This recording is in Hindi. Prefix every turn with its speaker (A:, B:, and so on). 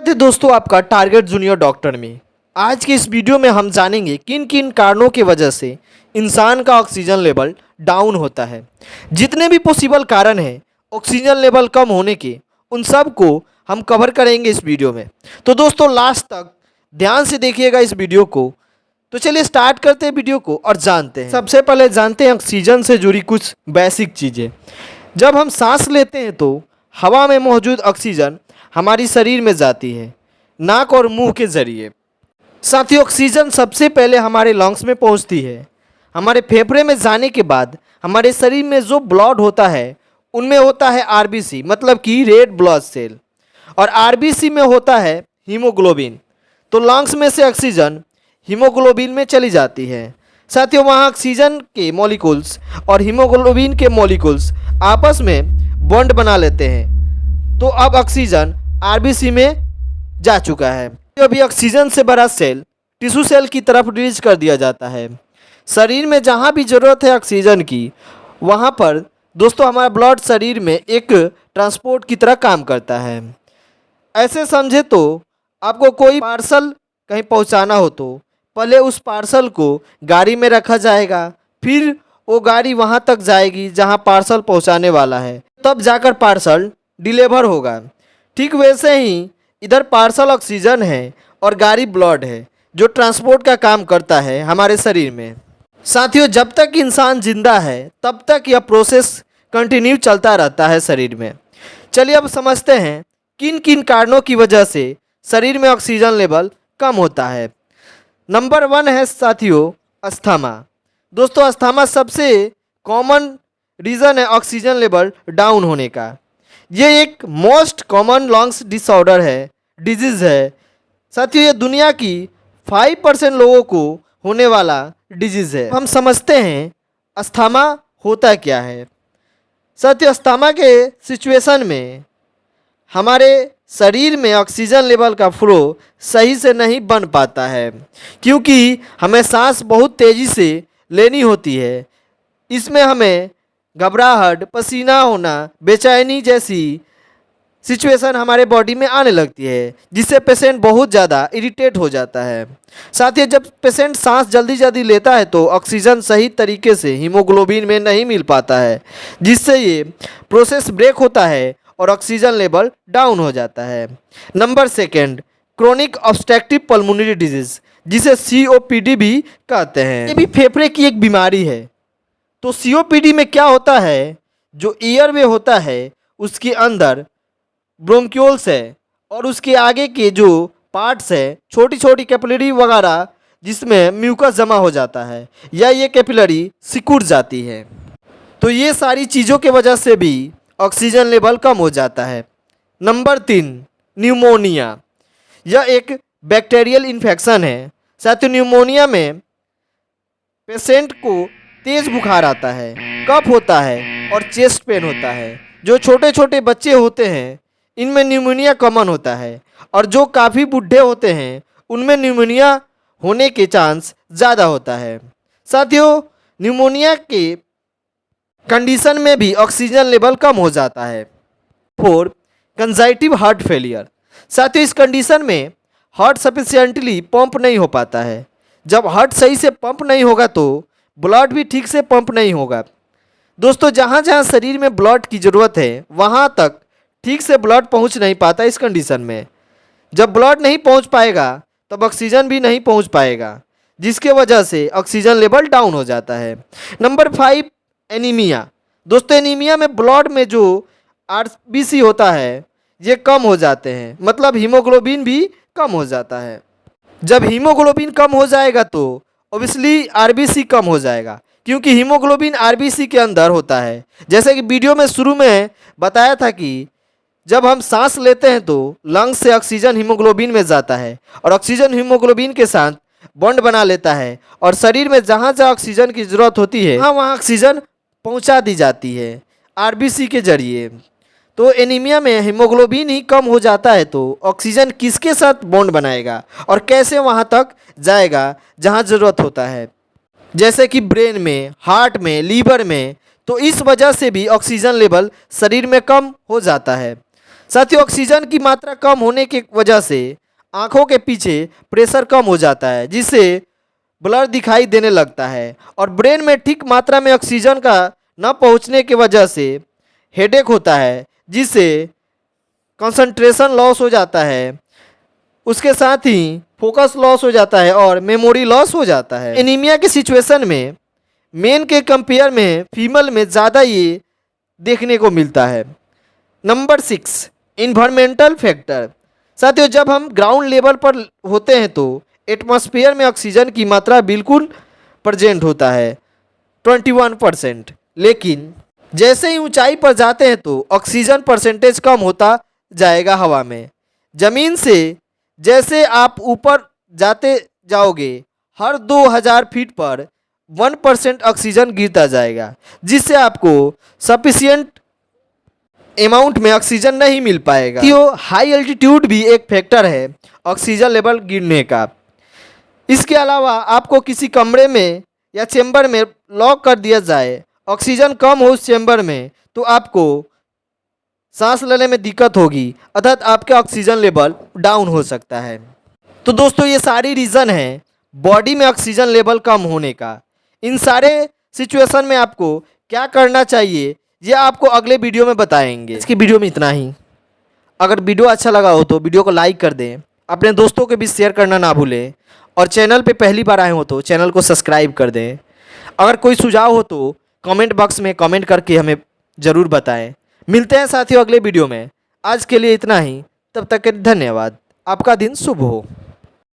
A: स्वागत है दोस्तों आपका टारगेट जूनियर डॉक्टर में। आज के इस वीडियो में हम जानेंगे किन किन कारणों की वजह से इंसान का ऑक्सीजन लेवल डाउन होता है। जितने भी पॉसिबल कारण हैं ऑक्सीजन लेवल कम होने के, उन सब को हम कवर करेंगे इस वीडियो में। तो दोस्तों लास्ट तक ध्यान से देखिएगा इस वीडियो को। तो चलिए स्टार्ट करते हैं वीडियो को और जानते हैं। सबसे पहले जानते हैं ऑक्सीजन से जुड़ी कुछ बेसिक चीज़ें। जब हम सांस लेते हैं तो हवा में मौजूद ऑक्सीजन हमारी शरीर में जाती है नाक और मुंह के जरिए। साथ ही ऑक्सीजन सबसे पहले हमारे लंग्स में पहुंचती है। हमारे फेफड़े में जाने के बाद हमारे शरीर में जो ब्लड होता है उनमें होता है आरबीसी, मतलब कि रेड ब्लड सेल, और आरबीसी में होता है हीमोग्लोबिन। तो लंग्स में से ऑक्सीजन हीमोग्लोबिन में चली जाती है। साथियों वहाँ ऑक्सीजन के मॉलिक्यूल्स और हीमोग्लोबिन के मॉलिक्यूल्स आपस में बॉन्ड बना लेते हैं। तो अब ऑक्सीजन आरबीसी में जा चुका है। अभी ऑक्सीजन से भरा सेल टिश्यू सेल की तरफ रिलीज कर दिया जाता है। शरीर में जहाँ भी ज़रूरत है ऑक्सीजन की, वहाँ पर दोस्तों हमारा ब्लड शरीर में एक ट्रांसपोर्ट की तरह काम करता है। ऐसे समझे तो आपको कोई पार्सल कहीं पहुँचाना हो तो पहले उस पार्सल को गाड़ी में रखा जाएगा, फिर वो गाड़ी वहाँ तक जाएगी जहाँ पार्सल पहुँचाने वाला है, तब जाकर पार्सल डिलीवर होगा। ठीक वैसे ही इधर पार्सल ऑक्सीजन है और गाड़ी ब्लड है जो ट्रांसपोर्ट का काम करता है हमारे शरीर में। साथियों जब तक इंसान जिंदा है तब तक यह प्रोसेस कंटिन्यू चलता रहता है शरीर में। चलिए अब समझते हैं किन किन कारणों की वजह से शरीर में ऑक्सीजन लेवल कम होता है। नंबर 1 है साथियों अस्थमा। दोस्तों अस्थमा सबसे कॉमन रीज़न है ऑक्सीजन लेवल डाउन होने का। ये एक मोस्ट कॉमन लंग्स डिसऑर्डर है, डिजीज़ है। साथियों ये दुनिया की 5% लोगों को होने वाला डिजीज़ है। हम समझते हैं अस्थमा होता क्या है। साथियों अस्थमा के सिचुएशन में हमारे शरीर में ऑक्सीजन लेवल का फ्लो सही से नहीं बन पाता है, क्योंकि हमें सांस बहुत तेज़ी से लेनी होती है। इसमें हमें घबराहट, पसीना होना, बेचैनी जैसी सिचुएशन हमारे बॉडी में आने लगती है, जिससे पेशेंट बहुत ज़्यादा इरिटेट हो जाता है। साथ ही जब पेशेंट सांस जल्दी जल्दी लेता है तो ऑक्सीजन सही तरीके से हीमोग्लोबिन में नहीं मिल पाता है, जिससे ये प्रोसेस ब्रेक होता है और ऑक्सीजन लेवल डाउन हो जाता है। Number 2 chronic obstructive pulmonary disease, जिसे COPD भी कहते हैं। ये भी फेफड़े की एक बीमारी है। तो COPD में क्या होता है, जो एयरवे होता है उसके अंदर ब्रोंक्यूल्स है और उसके आगे के जो पार्ट्स है छोटी छोटी कैपिलरी वगैरह जिसमें म्यूकस जमा हो जाता है या ये कैपिलरी सिकुड़ जाती है। तो ये सारी चीज़ों के वजह से भी ऑक्सीजन लेवल कम हो जाता है। Number 3 pneumonia. यह एक बैक्टीरियल इन्फेक्शन है। साथ ही न्यूमोनिया में पेशेंट को तेज़ बुखार आता है, कफ होता है और चेस्ट पेन होता है। जो छोटे छोटे बच्चे होते हैं इनमें न्यूमोनिया कॉमन होता है, और जो काफ़ी बूढ़े होते हैं उनमें न्यूमोनिया होने के चांस ज़्यादा होता है। साथियों न्यूमोनिया के कंडीशन में भी ऑक्सीजन लेवल कम हो जाता है। 4 कंजाइटिव हार्ट फेलियर। साथियों इस कंडीशन में हार्ट सफिशिएंटली पंप नहीं हो पाता है। जब हार्ट सही से पंप नहीं होगा तो ब्लड भी ठीक से पंप नहीं होगा। दोस्तों जहाँ जहाँ शरीर में ब्लड की ज़रूरत है वहाँ तक ठीक से ब्लड पहुँच नहीं पाता। इस कंडीशन में जब ब्लड नहीं पहुँच पाएगा तब ऑक्सीजन भी नहीं पहुँच पाएगा, जिसके वजह से ऑक्सीजन लेवल डाउन हो जाता है। Number 5 anaemia. दोस्तों एनीमिया में ब्लड में जो आरबीसी होता है ये कम हो जाते हैं, मतलब हीमोग्लोबिन भी कम हो जाता है। जब हीमोग्लोबिन कम हो जाएगा तो ऑब्वियसली आरबीसी कम हो जाएगा, क्योंकि हीमोग्लोबिन आरबीसी के अंदर होता है। जैसे कि वीडियो में शुरू में बताया था कि जब हम सांस लेते हैं तो लंग्स से ऑक्सीजन हीमोग्लोबिन में जाता है और ऑक्सीजन हीमोग्लोबिन के साथ बॉन्ड बना लेता है, और शरीर में जहाँ जहाँ ऑक्सीजन की ज़रूरत होती है वहाँ ऑक्सीजन पहुँचा दी जाती है आरबीसी के जरिए। तो एनीमिया में हीमोग्लोबिन ही कम हो जाता है तो ऑक्सीजन किसके साथ बॉन्ड बनाएगा और कैसे वहाँ तक जाएगा जहाँ ज़रूरत होता है, जैसे कि ब्रेन में, हार्ट में, लीवर में। तो इस वजह से भी ऑक्सीजन लेवल शरीर में कम हो जाता है। साथियों, ऑक्सीजन की मात्रा कम होने की वजह से आँखों के पीछे प्रेशर कम हो जाता है, जिससे ब्लर दिखाई देने लगता है और ब्रेन में ठीक मात्रा में ऑक्सीजन का न पहुंचने की वजह से हेडेक होता है, जिससे कंसंट्रेशन लॉस हो जाता है। उसके साथ ही फोकस लॉस हो जाता है और मेमोरी लॉस हो जाता है। एनीमिया की सिचुएशन में मेन के कंपेयर में फीमेल में ज़्यादा ये देखने को मिलता है। Number 6, environmental factor. साथियों, जब हम ग्राउंड लेवल पर होते हैं तो एटमॉस्फेयर में ऑक्सीजन की मात्रा बिल्कुल प्रेजेंट होता है 21%, लेकिन जैसे ही ऊंचाई पर जाते हैं तो ऑक्सीजन परसेंटेज कम होता जाएगा हवा में। ज़मीन से जैसे आप ऊपर जाते जाओगे, हर 2000 फीट पर 1% ऑक्सीजन गिरता जाएगा, जिससे आपको सफिशिएंट अमाउंट में ऑक्सीजन नहीं मिल पाएगा। तो हाई एल्टीट्यूड भी एक फैक्टर है ऑक्सीजन लेवल गिरने का। इसके अलावा आपको किसी कमरे में या चेंबर में लॉक कर दिया जाए, ऑक्सीजन कम हो उस चेंबर में, तो आपको सांस लेने में दिक्कत होगी, अर्थात आपका ऑक्सीजन लेवल डाउन हो सकता है। तो दोस्तों, ये सारी रीज़न है बॉडी में ऑक्सीजन लेवल कम होने का। इन सारे सिचुएशन में आपको क्या करना चाहिए, ये आपको अगले वीडियो में बताएंगे। इसकी वीडियो में इतना ही। अगर वीडियो अच्छा लगा हो तो वीडियो को लाइक कर दें, अपने दोस्तों के बीच शेयर करना ना भूलें और चैनल पे पहली बार आए हो तो चैनल को सब्सक्राइब कर दें। अगर कोई सुझाव हो तो कमेंट बॉक्स में कमेंट करके हमें ज़रूर बताएं। मिलते हैं साथियों अगले वीडियो में। आज के लिए इतना ही, तब तक के धन्यवाद। आपका दिन शुभ हो।